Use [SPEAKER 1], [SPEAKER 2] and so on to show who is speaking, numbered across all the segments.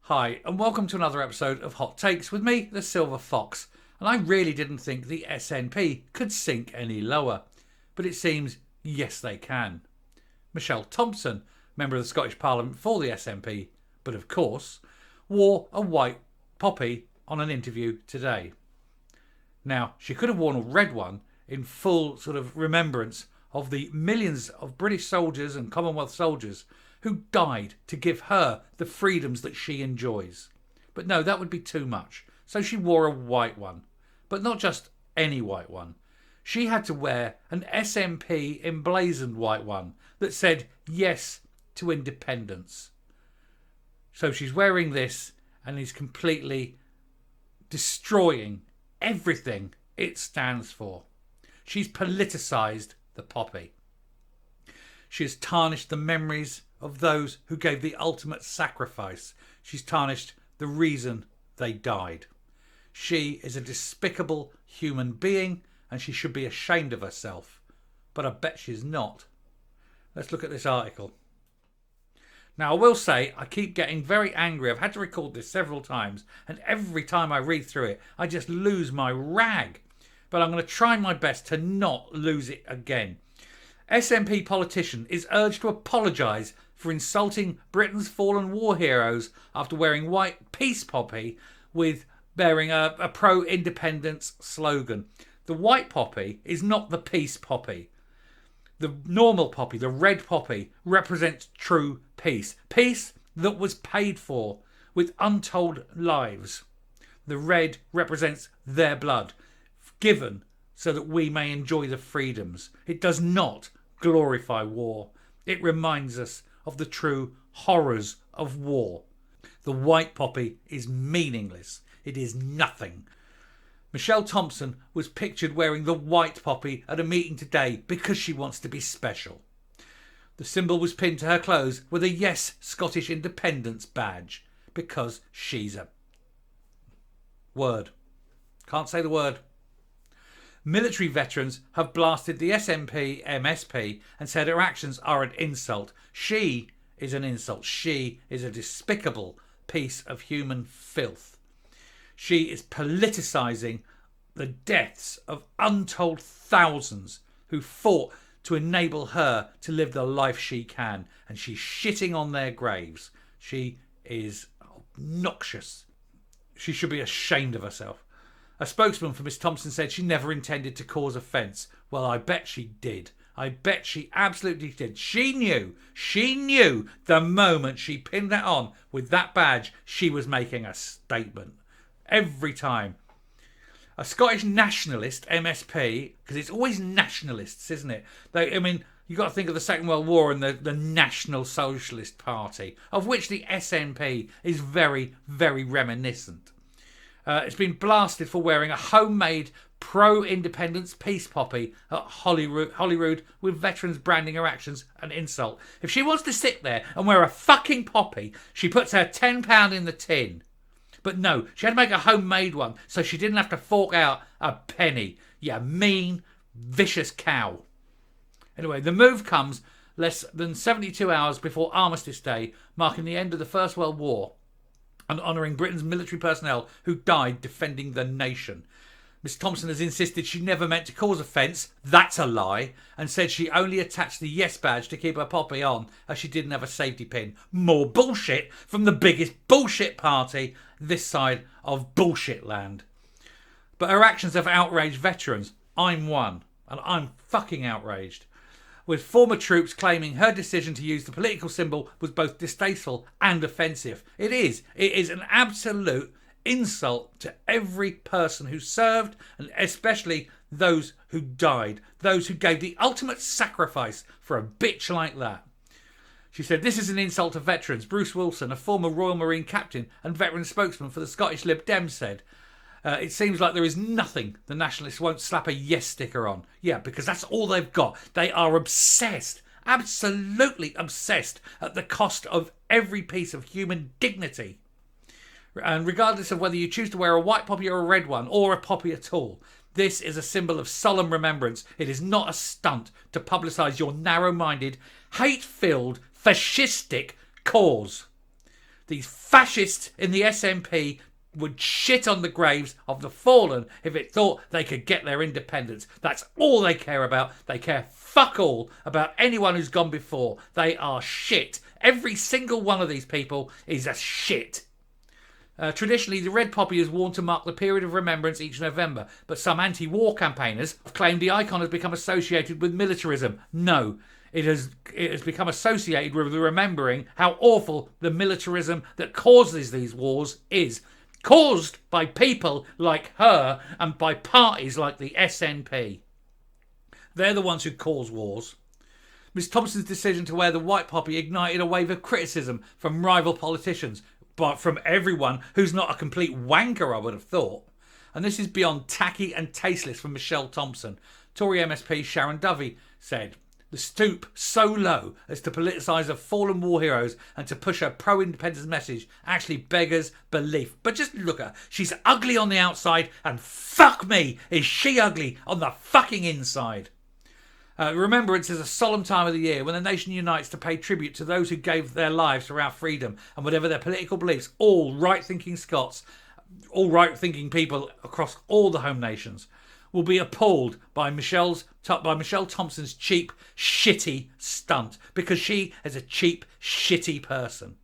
[SPEAKER 1] Hi, and welcome to another episode of Hot Takes with me, the Silver Fox. And I really didn't think the SNP could sink any lower. But it seems, yes they can. Michelle Thomson, member of the Scottish Parliament for the SNP, but of course, wore a white poppy on an interview today. Now, she could have worn a red one in full sort of remembrance of the millions of British soldiers and Commonwealth soldiers who died to give her the freedoms that she enjoys. But no, that would be too much. So she wore a white one. But not just any white one. She had to wear an SNP emblazoned white one that said yes to independence. So she's wearing this and is completely destroying everything it stands for. She's politicised the poppy. She has tarnished the memories of those who gave the ultimate sacrifice. She's tarnished the reason they died. She is a despicable human being and she should be ashamed of herself. But I bet she's not. Let's look at this article. Now, I will say, I keep getting very angry. I've had to record this several times, and every time I read through it, I just lose my rag. But I'm going to try my best to not lose it again. SNP politician is urged to apologise for insulting Britain's fallen war heroes after wearing white peace poppy with bearing a pro-independence slogan. The white poppy is not the peace poppy. The normal poppy, the red poppy, represents true peace. Peace that was paid for with untold lives. The red represents their blood, given so that we may enjoy the freedoms. It does not glorify war. It reminds us of the true horrors of war. The white poppy is meaningless. It is nothing. Michelle Thomson was pictured wearing the white poppy at a meeting today because she wants to be special. The symbol was pinned to her clothes with a Yes Scottish Independence badge because she's a word. Can't say the word. Military veterans have blasted the SNP MSP and said her actions are an insult. She is an insult. She is a despicable piece of human filth. She is politicising the deaths of untold thousands who fought to enable her to live the life she can. And she's shitting on their graves. She is obnoxious. She should be ashamed of herself. A spokesman for Miss Thomson said she never intended to cause offence. Well, I bet she did. I bet she absolutely did. She knew the moment she pinned that on with that badge, she was making a statement. Every time. A Scottish nationalist, MSP, because it's always nationalists, isn't it? You've got to think of the Second World War and the National Socialist Party, of which the SNP is very, very reminiscent. It's been blasted for wearing a homemade pro-independence peace poppy at Holyrood with veterans branding her actions an insult. If she wants to sit there and wear a fucking poppy, she puts her £10 in the tin. But no, she had to make a homemade one so she didn't have to fork out a penny. You mean, vicious cow. Anyway, the move comes less than 72 hours before Armistice Day, marking the end of the First World War and honouring Britain's military personnel who died defending the nation. Miss Thomson has insisted she never meant to cause offence. That's a lie. And said she only attached the Yes badge to keep her poppy on as she didn't have a safety pin. More bullshit from the biggest bullshit party this side of bullshit land. But her actions have outraged veterans. I'm one. And I'm fucking outraged. With former troops claiming her decision to use the political symbol was both distasteful and offensive. It is an absolute insult to every person who served, and especially those who died, those who gave the ultimate sacrifice for a bitch like that. She said, this is an insult to veterans. Bruce Wilson, a former Royal Marine captain and veteran spokesman for the Scottish Lib Dems, said, it seems like there is nothing the nationalists won't slap a yes sticker on. Yeah, because that's all they've got. They are obsessed, absolutely obsessed at the cost of every piece of human dignity. And regardless of whether you choose to wear a white poppy or a red one, or a poppy at all, this is a symbol of solemn remembrance. It is not a stunt to publicise your narrow-minded, hate-filled, fascistic cause. These fascists in the SNP would shit on the graves of the fallen if it thought they could get their independence. That's all they care about. They care fuck all about anyone who's gone before. They are shit. Every single one of these people is a shit. Traditionally, the red poppy is worn to mark the period of remembrance each November, but some anti-war campaigners have claimed the icon has become associated with militarism. No, it has become associated with remembering how awful the militarism that causes these wars is. Caused by people like her and by parties like the SNP. They're the ones who cause wars. Ms Thompson's decision to wear the white poppy ignited a wave of criticism from rival politicians, but from everyone who's not a complete wanker, I would have thought. And this is beyond tacky and tasteless from Michelle Thomson. Tory MSP Sharon Dovey said, "The stoop so low as to politicise of fallen war heroes and to push a pro-independence message actually beggars belief." But just look at her. She's ugly on the outside and fuck me, is she ugly on the fucking inside. Remembrance is a solemn time of the year when the nation unites to pay tribute to those who gave their lives for our freedom and whatever their political beliefs. All right-thinking Scots, all right-thinking people across all the home nations will be appalled by Michelle Thompson's cheap, shitty stunt because she is a cheap, shitty person.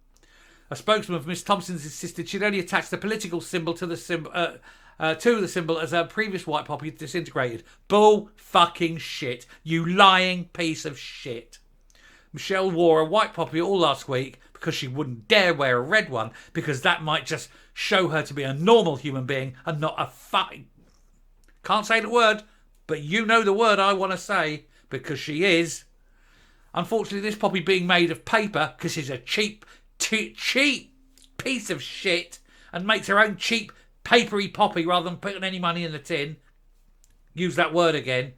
[SPEAKER 1] A spokesman for Miss Thompson's insisted she'd only attached the political symbol to the symbol as her previous white poppy disintegrated. Bull fucking shit. You lying piece of shit. Michelle wore a white poppy all last week because she wouldn't dare wear a red one because that might just show her to be a normal human being and not a fucking... Can't say the word, but you know the word I want to say because she is. Unfortunately, this poppy being made of paper because she's a cheap piece of shit and makes her own cheap papery poppy rather than putting any money in the tin. Use that word again.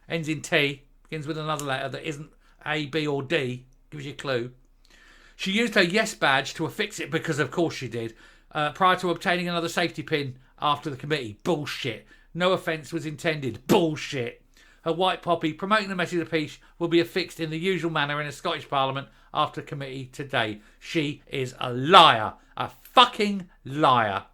[SPEAKER 1] Ends in T. Begins with another letter that isn't A, B or D. Gives you a clue. She used her Yes badge to affix it because of course she did. Prior to obtaining another safety pin after the committee. Bullshit. No offence was intended. Bullshit. Her white poppy promoting the message of peace will be affixed in the usual manner in a Scottish Parliament after committee today. She is a liar. A fucking liar.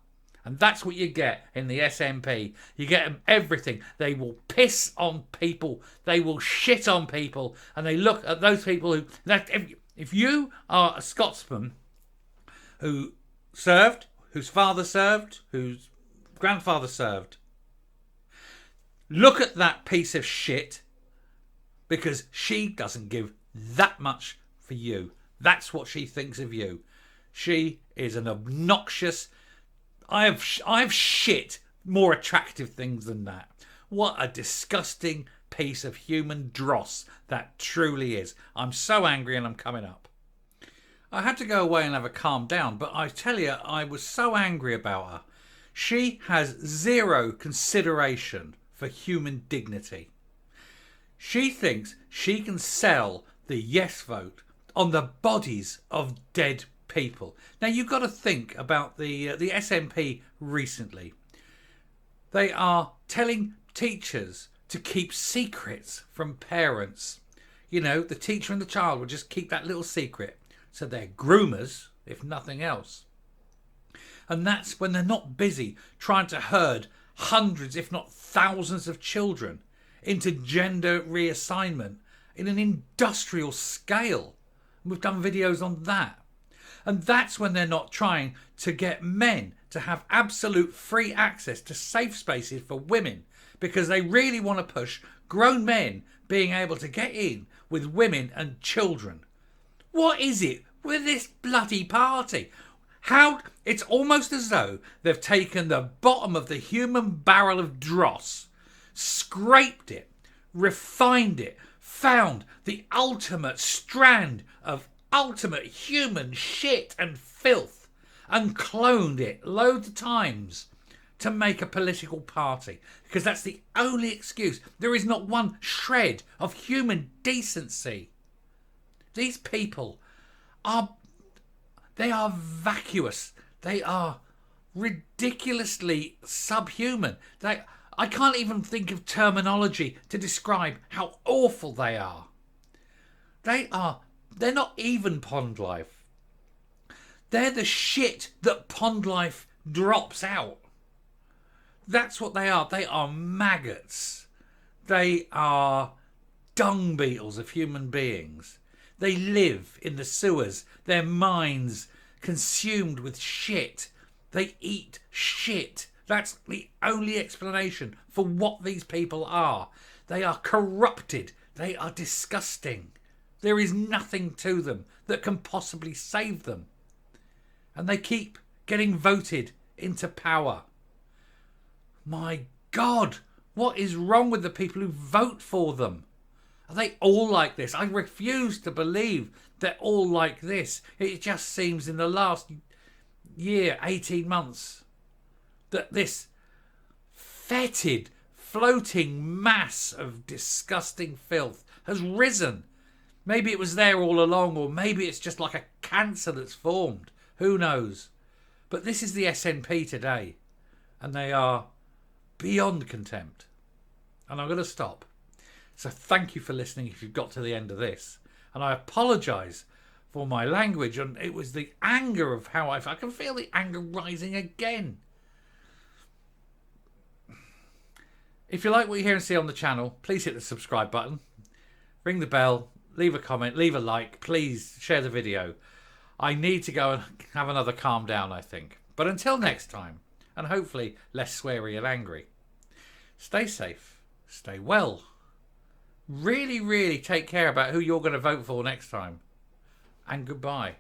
[SPEAKER 1] And that's what you get in the SNP. You get them everything. They will piss on people. They will shit on people. And they look at those people who... If you are a Scotsman who served, whose father served, whose grandfather served, look at that piece of shit because she doesn't give that much for you. That's what she thinks of you. She is an obnoxious... I've shit more attractive things than that. What a disgusting piece of human dross that truly is. I'm so angry and I'm coming up. I had to go away and have a calm down, but I tell you, I was so angry about her. She has zero consideration for human dignity. She thinks she can sell the yes vote on the bodies of dead people. Now you've got to think about the SNP recently. They are telling teachers to keep secrets from parents. You know, the teacher and the child will just keep that little secret. So they're groomers, if nothing else. And that's when they're not busy trying to herd hundreds, if not thousands of children into gender reassignment in an industrial scale. We've done videos on that. And that's when they're not trying to get men to have absolute free access to safe spaces for women because they really want to push grown men being able to get in with women and children. What is it with this bloody party? How it's almost as though they've taken the bottom of the human barrel of dross, scraped it, refined it, found the ultimate strand of ultimate human shit and filth and cloned it loads of times to make a political party because that's the only excuse. There is not one shred of human decency. These people are vacuous. They are ridiculously subhuman. I can't even think of terminology to describe how awful they are. They're not even pond life. They're the shit that pond life drops out. That's what they are. They are maggots. They are dung beetles of human beings. They live in the sewers, their minds consumed with shit. They eat shit. That's the only explanation for what these people are. They are corrupted. They are disgusting. There is nothing to them that can possibly save them. And they keep getting voted into power. My God, what is wrong with the people who vote for them? Are they all like this? I refuse to believe they're all like this. It just seems in the last year, 18 months, that this fetid, floating mass of disgusting filth has risen. Maybe it was there all along, or maybe it's just like a cancer that's formed. Who knows? But this is the SNP today, and they are beyond contempt. And I'm going to stop. So thank you for listening if you've got to the end of this. And I apologise for my language. And it was the anger of how I can feel the anger rising again. If you like what you hear and see on the channel, please hit the subscribe button. Ring the bell. Leave a comment. Leave a like. Please share the video. I need to go and have another calm down, I think. But until next time, and hopefully less sweary and angry, stay safe. Stay well. Really, really take care about who you're going to vote for next time. And goodbye.